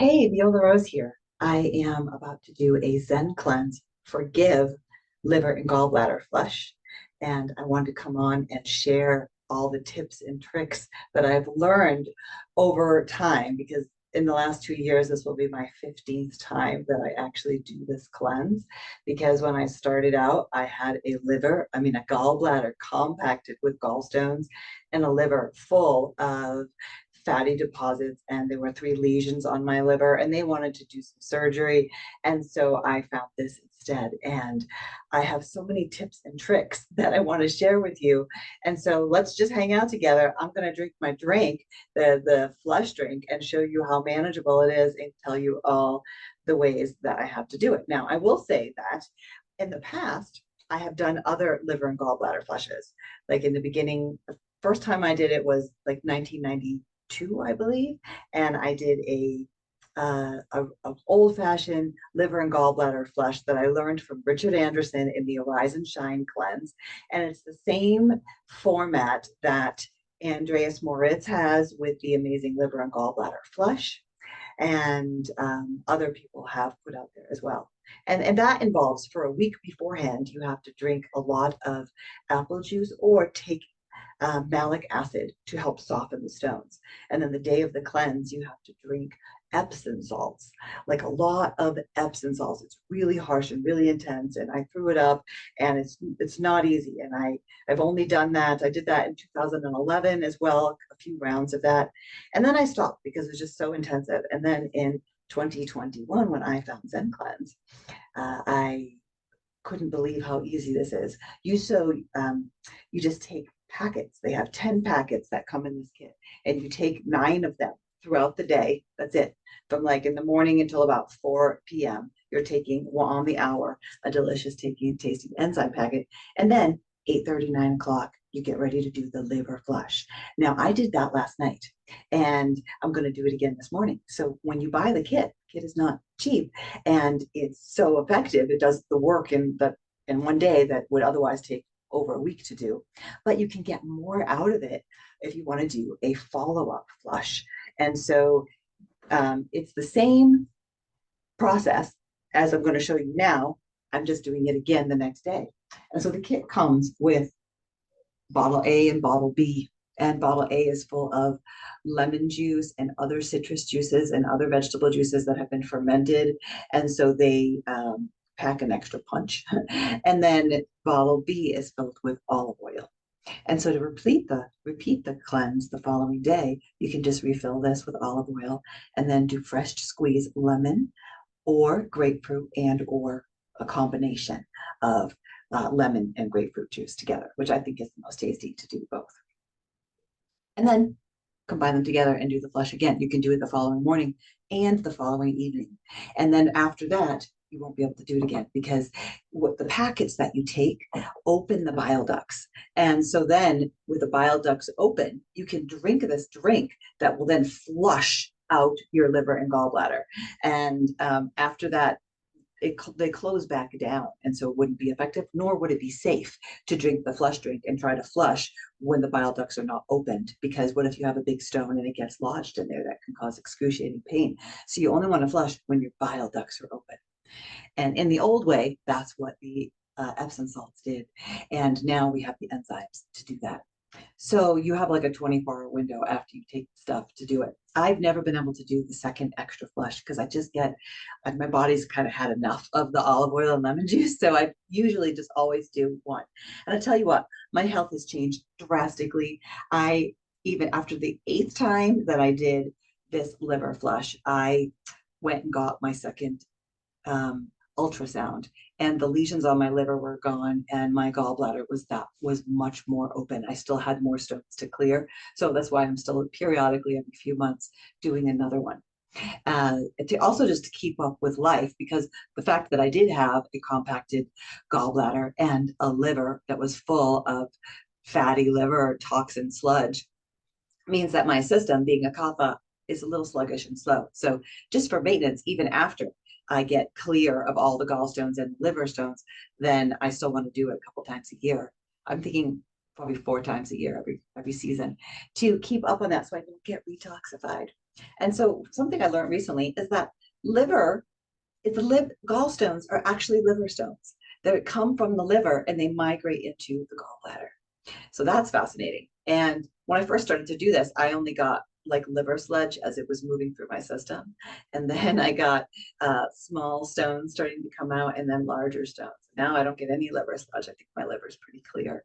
Hey, Viola Rose here. I am about to do a ZenCleanz Forgive liver and gallbladder flush. And I wanted to come on and share all the tips and tricks that I've learned over time because in the last 2 years, this will be my 15th time that I actually do this cleanse. Because when I started out, I had a gallbladder compacted with gallstones and a liver full of fatty deposits, and there were 3 lesions on my liver and they wanted to do some surgery, and so I found this instead. And I have so many tips and tricks that I want to share with you, and so let's just hang out together. I'm going to drink my drink, the flush drink, and show you how manageable it is and tell you all the ways that I have to do it. Now I will say that in the past I have done other liver and gallbladder flushes. Like in the beginning, the first time I did it was like 1992, I believe, and I did a old-fashioned liver and gallbladder flush that I learned from Richard Anderson in the Arise and Shine cleanse, and it's the same format that Andreas Moritz has with the amazing liver and gallbladder flush, and other people have put out there as well. And that involves, for a week beforehand, you have to drink a lot of apple juice or take malic acid to help soften the stones. And then the day of the cleanse, you have to drink Epsom salts, like a lot of Epsom salts. It's really harsh and really intense. And I threw it up, and it's not easy. And I've only done that. I did that in 2011 as well, a few rounds of that. And then I stopped because it was just so intensive. And then in 2021, when I found ZenCleanz, I couldn't believe how easy this is. You just take packets. They have 10 packets that come in this kit, and you take 9 of them throughout the day. That's it. From like in the morning until about 4 p.m. You're taking on the hour a delicious, tasty enzyme packet, and then 8:30, 9 o'clock, you get ready to do the liver flush. Now, I did that last night, and I'm going to do it again this morning. So when you buy the kit is not cheap, and it's so effective. It does the work in one day that would otherwise take over a week to do, but you can get more out of it if you want to do a follow-up flush. And so it's the same process as I'm going to show you now. I'm just doing it again the next day. And so the kit comes with bottle A and bottle B. And bottle A is full of lemon juice and other citrus juices and other vegetable juices that have been fermented. And so they pack an extra punch. And then bottle B is filled with olive oil. And so to repeat the cleanse the following day, you can just refill this with olive oil and then do fresh squeeze lemon or grapefruit and or a combination of lemon and grapefruit juice together, which I think is the most tasty to do both. And then combine them together and do the flush again. You can do it the following morning and the following evening. And then after that, you won't be able to do it again because what the packets that you take open the bile ducts. And so then with the bile ducts open, you can drink this drink that will then flush out your liver and gallbladder. And after that, they close back down, and so it wouldn't be effective, nor would it be safe to drink the flush drink and try to flush when the bile ducts are not opened, because what if you have a big stone and it gets lodged in there? That can cause excruciating pain. So you only want to flush when your bile ducts are open. And in the old way, that's what the Epsom salts did, and now we have the enzymes to do that. So you have like a 24-hour window after you take stuff to do it. I've never been able to do the second extra flush because I just get, my body's kind of had enough of the olive oil and lemon juice. So I usually just always do one. And I tell you what, my health has changed drastically. Even after the 8th time that I did this liver flush, I went and got my second ultrasound, and the lesions on my liver were gone, and my gallbladder was much more open. I still had more stones to clear, so that's why I'm still periodically every few months doing another one. To also just to keep up with life, because the fact that I did have a compacted gallbladder and a liver that was full of fatty liver toxin sludge means that my system, being a kapha, is a little sluggish and slow. So just for maintenance, even after I get clear of all the gallstones and liver stones, then I still want to do it a couple times a year. I'm thinking probably 4 times a year, every season, to keep up on that so I don't get retoxified. And so something I learned recently is that gallstones are actually liver stones that come from the liver and they migrate into the gallbladder. So that's fascinating. And when I first started to do this, I only got like liver sludge as it was moving through my system. And then I got small stones starting to come out and then larger stones. Now I don't get any liver sludge. I think my liver is pretty clear,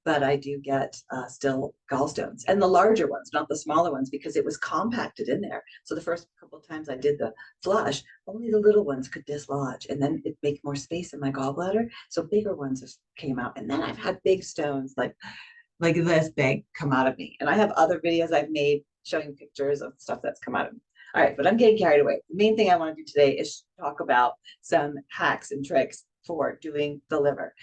but I do get still gallstones and the larger ones, not the smaller ones, because it was compacted in there. So the first couple of times I did the flush, only the little ones could dislodge and then it make more space in my gallbladder. So bigger ones just came out. And then I've had big stones like this big come out of me. And I have other videos I've made showing pictures of stuff that's come out of me. All right, but I'm getting carried away. The main thing I want to do today is talk about some hacks and tricks for doing the liver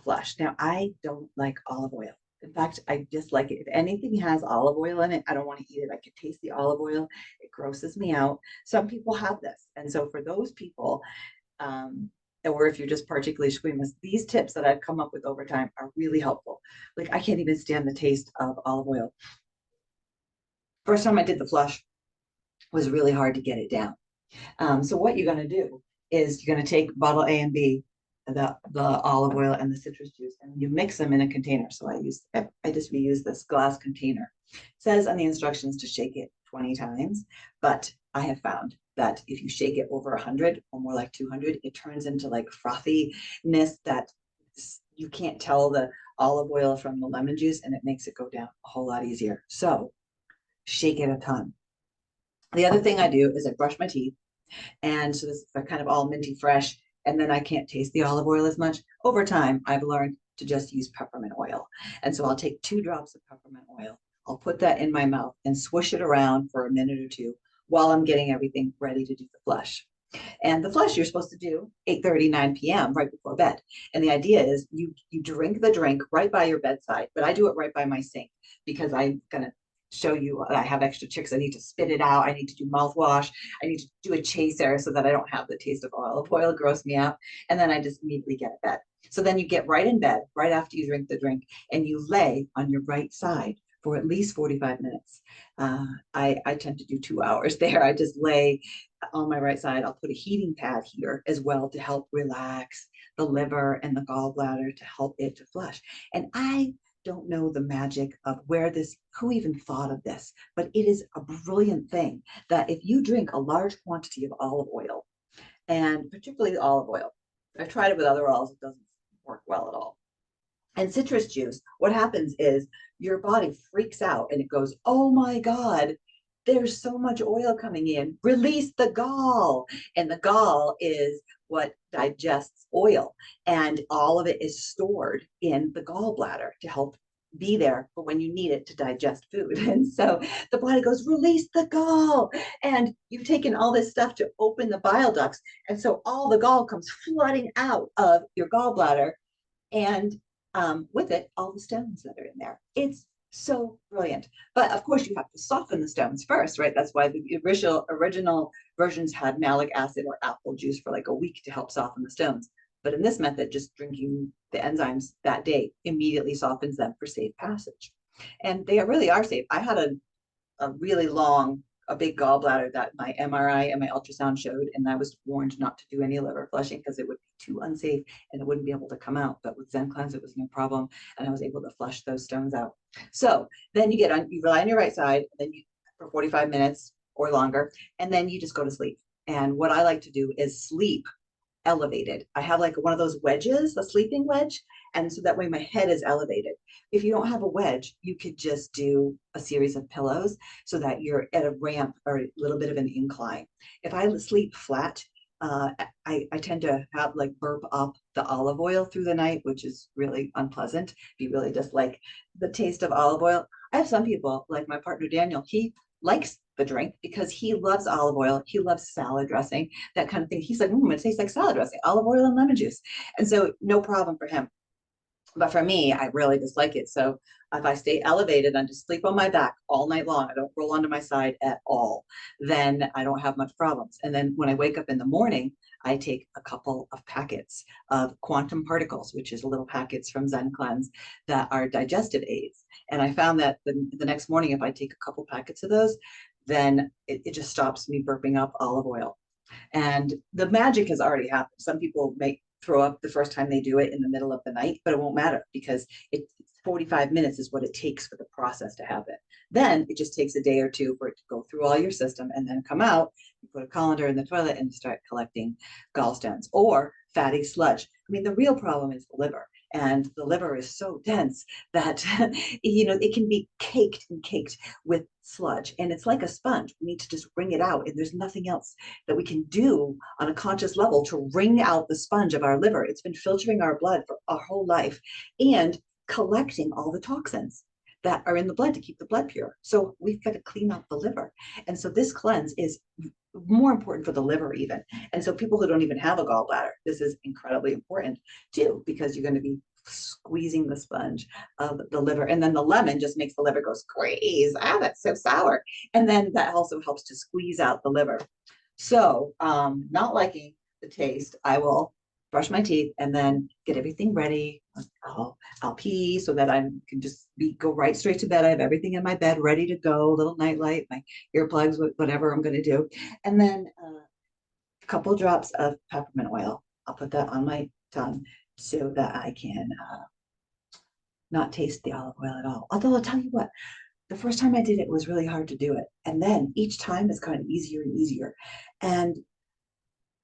flush. Now, I don't like olive oil. In fact, I dislike it. If anything has olive oil in it, I don't want to eat it. I can taste the olive oil. It grosses me out. Some people have this. And so for those people, or if you're just particularly squeamish, these tips that I've come up with over time are really helpful. Like I can't even stand the taste of olive oil. First time I did the flush was really hard to get it down. So what you're going to do is you're going to take bottle A and B, the olive oil and the citrus juice, and you mix them in a container. So I just reuse this glass container. It says on the instructions to shake it 20 times, but I have found that if you shake it over 100 or more like 200, it turns into like frothiness that you can't tell the olive oil from the lemon juice, and it makes it go down a whole lot easier. So shake it a ton. The other thing I do is I brush my teeth, and so this is kind of all minty fresh, and then I can't taste the olive oil as much. Over time, I've learned to just use peppermint oil. And so I'll take 2 drops of peppermint oil. I'll put that in my mouth and swish it around for a minute or two while I'm getting everything ready to do the flush. And the flush you're supposed to do 8:30, 9 p.m. right before bed. And the idea is you drink the drink right by your bedside, but I do it right by my sink because I'm going to show you I have extra tricks. I need to spit it out. I need to do mouthwash. I need to do a chaser so that I don't have the taste of olive oil gross me out. And then I just immediately get to bed. So then you get right in bed right after you drink the drink and you lay on your right side for at least 45 minutes. I tend to do 2 hours there. I just lay on my right side. I'll put a heating pad here as well to help relax the liver and the gallbladder to help it to flush. And I don't know the magic of who even thought of this, but it is a brilliant thing that if you drink a large quantity of olive oil, and particularly olive oil, I've tried it with other oils, it doesn't work well at all. And citrus juice, what happens is your body freaks out and it goes, oh my God, there's so much oil coming in, release the gall. And the gall is what digests oil, and all of it is stored in the gallbladder to help be there for when you need it to digest food. And so the body goes, release the gall. And you've taken all this stuff to open the bile ducts. And so all the gall comes flooding out of your gallbladder. And with it, all the stones that are in there. It's so brilliant. But of course, you have to soften the stones first, right? That's why the original versions had malic acid or apple juice for like a week to help soften the stones. But in this method, just drinking the enzymes that day immediately softens them for safe passage. And they really are safe. I had a really a big gallbladder that my MRI and my ultrasound showed, and I was warned not to do any liver flushing because it would be too unsafe and it wouldn't be able to come out. But with ZenCleanz, it was no problem, and I was able to flush those stones out. So then you lie on your right side, then you for 45 minutes or longer, and then you just go to sleep. And what I like to do is sleep elevated. I have like one of those wedges, a sleeping wedge, and so that way my head is elevated. If you don't have a wedge, you could just do a series of pillows so that you're at a ramp or a little bit of an incline. If I sleep flat, I tend to have like burp up the olive oil through the night, which is really unpleasant. If you really dislike the taste of olive oil. I have some people, like my partner Daniel, he likes the drink because he loves olive oil. He loves salad dressing, that kind of thing. He's like, it tastes like salad dressing, olive oil and lemon juice. And so no problem for him. But for me, I really dislike it. So if I stay elevated and just sleep on my back all night long, I don't roll onto my side at all, then I don't have much problems. And then when I wake up in the morning, I take a couple of packets of quantum particles, which is little packets from ZenCleanz that are digestive aids. And I found that the next morning, if I take a couple packets of those, then it just stops me burping up olive oil. And the magic has already happened. Some people may throw up the first time they do it in the middle of the night, but it won't matter because it's 45 minutes is what it takes for the process to happen. Then it just takes a day or two for it to go through all your system and then come out. You put a colander in the toilet and start collecting gallstones or fatty sludge. I mean, the real problem is the liver. And the liver is so dense that it can be caked and caked with sludge, and it's like a sponge. We need to just wring it out, and there's nothing else that we can do on a conscious level to wring out the sponge of our liver. It's been filtering our blood for our whole life and collecting all the toxins that are in the blood to keep the blood pure. So we've got to clean out the liver. And so this cleanse is more important for the liver even. And so people who don't even have a gallbladder, this is incredibly important too, because you're going to be squeezing the sponge of the liver. And then the lemon just makes the liver go squeeze. Ah, that's so sour. And then that also helps to squeeze out the liver. So not liking the taste, I will brush my teeth and then get everything ready. I'll pee so that I can just go right straight to bed. I have everything in my bed ready to go, little nightlight, my earplugs, whatever I'm going to do. And then a couple drops of peppermint oil. I'll put that on my tongue so that I can not taste the olive oil at all. Although I'll tell you what, the first time I did it was really hard to do it. And then each time it's kind of easier and easier. And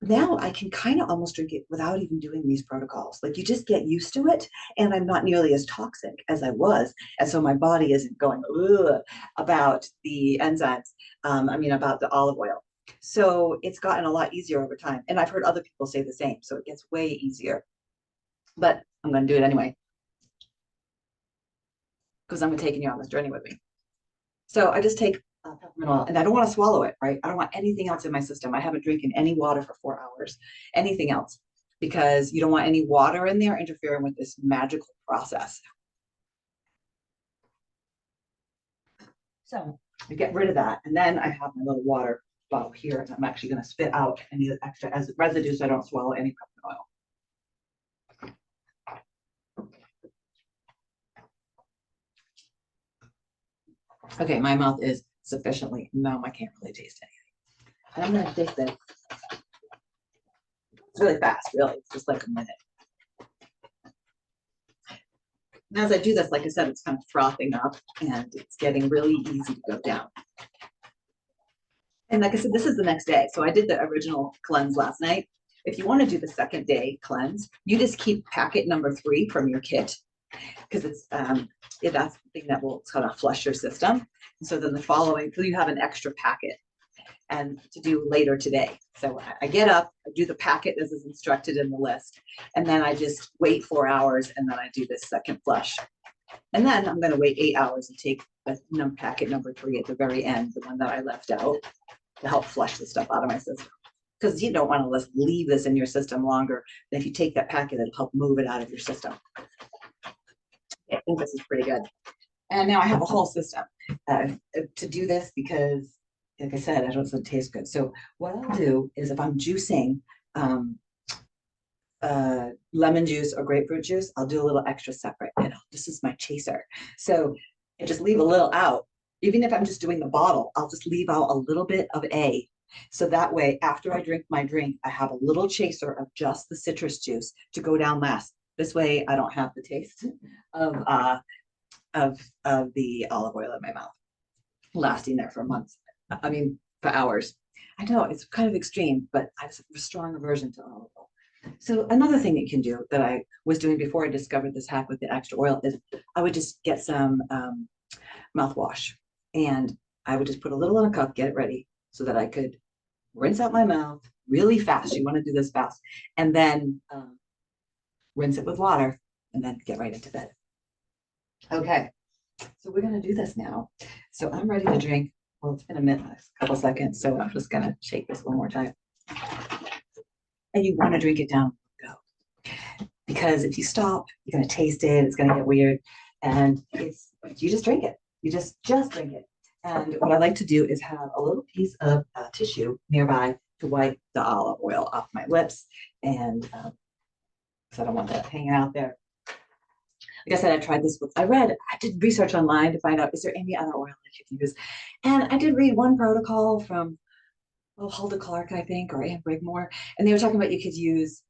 now I can kind of almost drink it without even doing these protocols. Like you just get used to it, and I'm not nearly as toxic as I was. And so my body isn't going about the enzymes, about the olive oil. So it's gotten a lot easier over time. And I've heard other people say the same. So it gets way easier. But I'm going to do it anyway, because I'm taking you on this journey with me. So I just take peppermint oil, and I don't want to swallow it, right? I don't want anything else in my system. I haven't drinking any water for 4 hours, anything else, because you don't want any water in there interfering with this magical process. So I get rid of that, and then I have my little water bottle here, and I'm actually going to spit out any extra as residue so I don't swallow any peppermint oil. Okay, my mouth is sufficiently numb. I can't really taste anything. And I'm going to take this. It's really fast, really. It's just like a minute. And as I do this, like I said, it's kind of frothing up and it's getting really easy to go down. And like I said, this is the next day. So I did the original cleanse last night. If you want to do the second day cleanse, you just keep packet number 3 from your kit, because it's that's the thing that will kind of flush your system. And so then the following, so you have an extra packet and to do later today. So I get up, I do the packet as is instructed in the list, and then I just wait 4 hours, and then I do this second flush. And then I'm going to wait 8 hours and take the packet number 3 at the very end, the one that I left out, to help flush the stuff out of my system. Because you don't want to leave this in your system longer. And if you take that packet, it'll help move it out of your system. I think this is pretty good. And now I have a whole system to do this because, like I said, I don't think it tastes good. So what I'll do is, if I'm juicing lemon juice or grapefruit juice, I'll do a little extra separate. And this is my chaser. So I just leave a little out. Even if I'm just doing the bottle, I'll just leave out a little bit of A. So that way, after I drink my drink, I have a little chaser of just the citrus juice to go down last. This way, I don't have the taste of the olive oil in my mouth, lasting there for months. I mean, for hours. I know it's kind of extreme, but I have a strong aversion to olive oil. So another thing that you can do that I was doing before I discovered this hack with the extra oil is I would just get some mouthwash, and I would just put a little in a cup, get it ready, so that I could rinse out my mouth really fast. You want to do this fast, and then rinse it with water, and then get right into bed. Okay, so we're going to do this now. So I'm ready to drink. Well, it's been a minute, a couple seconds, so I'm just going to shake this one more time. And you want to drink it down, go. Because if you stop, you're going to taste it. It's going to get weird, and you just drink it. You just drink it. And what I like to do is have a little piece of tissue nearby to wipe the olive oil off my lips, and because I don't want that hanging out there. like I said, I tried this with, I did research online to find out, is there any other oil I could use? And I did read one protocol from, oh, Hulda Clark, I think, or Ann Brigmore, and they were talking about you could use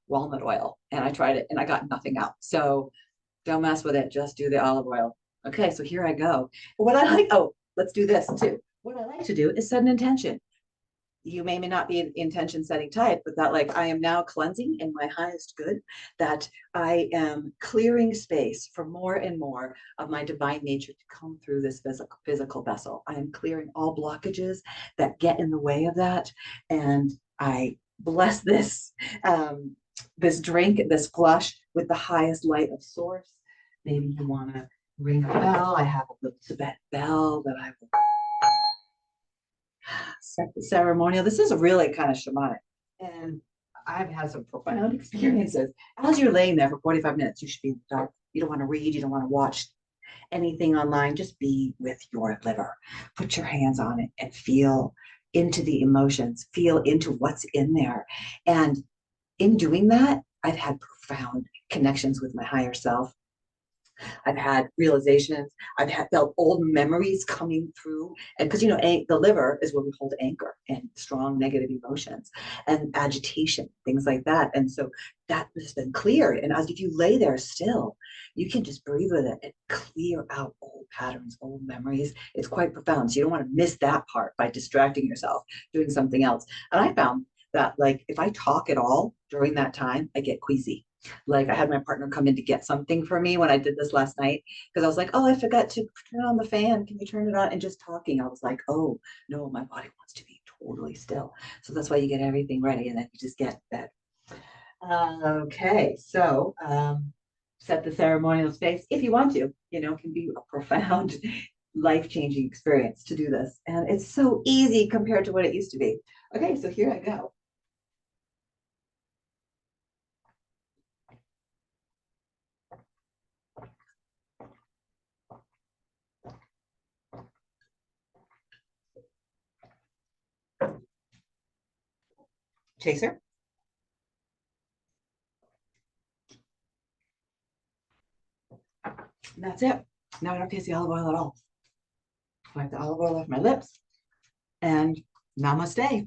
walnut oil. And I tried it and I got nothing out. So don't mess with it. Just do the olive oil. Okay, so here I go. What I like, oh, let's do this too. What I like to do is set an intention. You may not be an intention setting type, but that like I am now cleansing in my highest good, that I am clearing space for more and more of my divine nature to come through this physical vessel. I am clearing all blockages that get in the way of that. And I bless this drink, this flush with the highest light of source. Maybe you want to ring a bell. I have a little Tibet bell that I will set the ceremonial. This is really kind of shamanic. And I've had some profound experiences. As you're laying there for 45 minutes, you should be in the dark. You don't want to read, you don't want to watch anything online. Just be with your liver. Put your hands on it and feel into the emotions, feel into what's in there. And in doing that, I've had profound connections with my higher self. I've had realizations. I've felt old memories coming through. And because, the liver is where we hold anchor and strong negative emotions and agitation, things like that. And so that has been cleared. And as if you lay there still, you can just breathe with it and clear out old patterns, old memories. It's quite profound. So you don't want to miss that part by distracting yourself, doing something else. And I found that like if I talk at all during that time, I get queasy. Like I had my partner come in to get something for me when I did this last night because I was like, oh, I forgot to turn on the fan. Can you turn it on? And just talking, I was like, oh, no, my body wants to be totally still. So that's why you get everything ready and then you just get that. Okay, so set the ceremonial space if you want to, it can be a profound, life-changing experience to do this. And it's so easy compared to what it used to be. Okay, so here I go. Chaser. And that's it. Now I don't taste the olive oil at all. I have the olive oil off my lips and namaste.